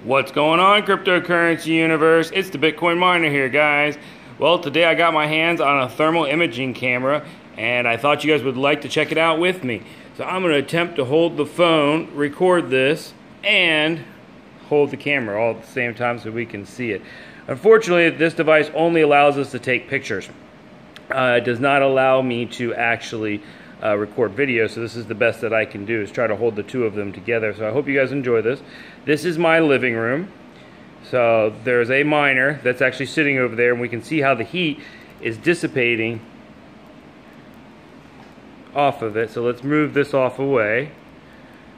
What's going on, cryptocurrency universe? It's the Bitcoin miner here, guys. Well, today I got my hands on a thermal imaging camera and I thought you guys would like to check it out with me. So I'm going to attempt to hold the phone, record this, and hold the camera all at the same time so we can see it. Unfortunately, this device only allows us to take pictures. It does not allow me to actually record video, so this is the best that I can do, is try to hold the two of them together. So I hope you guys enjoy this. This is my living room. So there's a miner that's actually sitting over there, and we can see how the heat is dissipating off of it. So let's move this off away.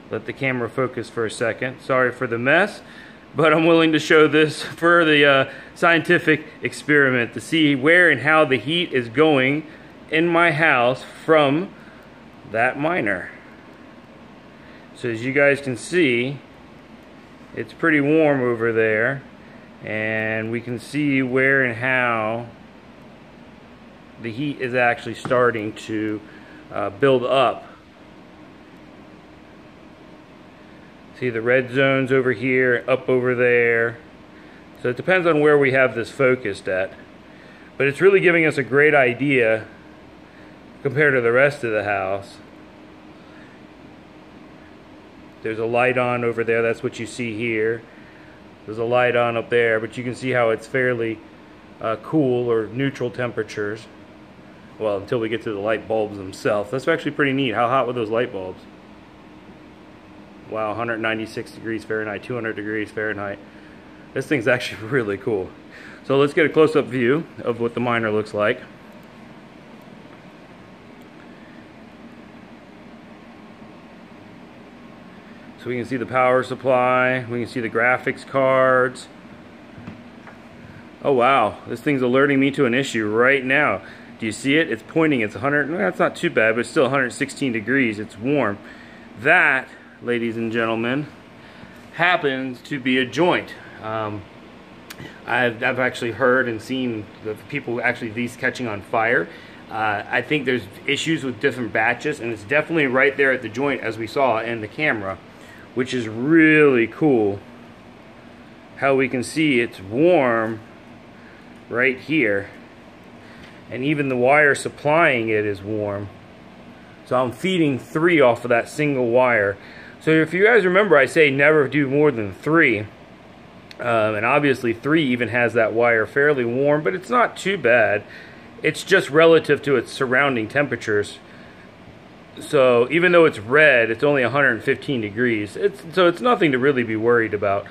Let the camera focus for a second. Sorry for the mess, but I'm willing to show this for the scientific experiment to see where and how the heat is going in my house from that miner. So as you guys can see, it's pretty warm over there, and we can see where and how the heat is actually starting to build up. See the red zones over here, up over there. So it depends on where we have this focused at. But it's really giving us a great idea compared to the rest of the house. There's a light on over there, that's what you see here. There's a light on up there, but you can see how it's fairly cool or neutral temperatures. Well, until we get to the light bulbs themselves. That's actually pretty neat. How hot were those light bulbs? Wow, 196 degrees Fahrenheit, 200 degrees Fahrenheit. This thing's actually really cool. So let's get a close-up view of what the miner looks like. So we can see the power supply, we can see the graphics cards. Oh wow, this thing's alerting me to an issue right now. Do you see it? It's pointing, it's 100, well, that's not too bad, but it's still 116 degrees, it's warm. That, ladies and gentlemen, happens to be a joint. I've actually heard and seen the people actually these catching on fire. I think there's issues with different batches, and it's definitely right there at the joint as we saw in the camera, which is really cool. How we can see it's warm right here, and even the wire supplying it is warm. So I'm feeding 3 off of that single wire. So if you guys remember, I say never do more than 3. And obviously 3 even has that wire fairly warm, but it's not too bad. It's just relative to its surrounding temperatures. So even though it's red, it's only 115 degrees. So it's nothing to really be worried about.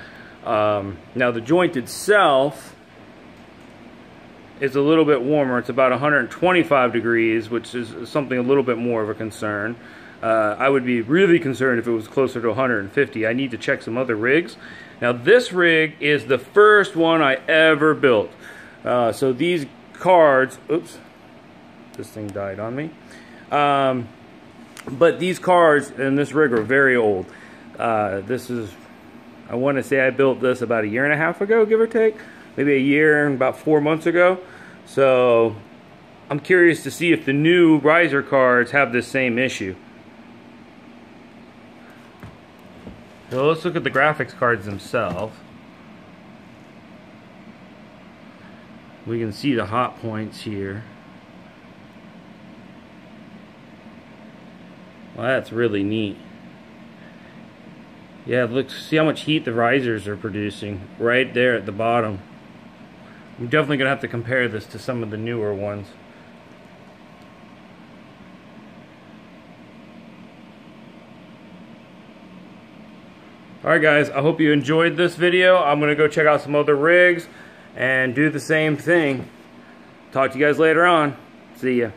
Now the joint itself is a little bit warmer. It's about 125 degrees, which is something a little bit more of a concern. I would be really concerned if it was closer to 150. I need to check some other rigs. Now this rig is the first one I ever built. So these cards, oops, this thing died on me. But these cards and this rig are very old. This is, I want to say I built this about 1.5 years ago, give or take. Maybe 1 year and about 4 months ago. So I'm curious to see if the new riser cards have this same issue. So let's look at the graphics cards themselves. We can see the hot points here. Well, that's really neat. Yeah, look, see how much heat the risers are producing right there at the bottom. I'm definitely going to have to compare this to some of the newer ones. Alright guys, I hope you enjoyed this video. I'm going to go check out some other rigs and do the same thing. Talk to you guys later on. See ya.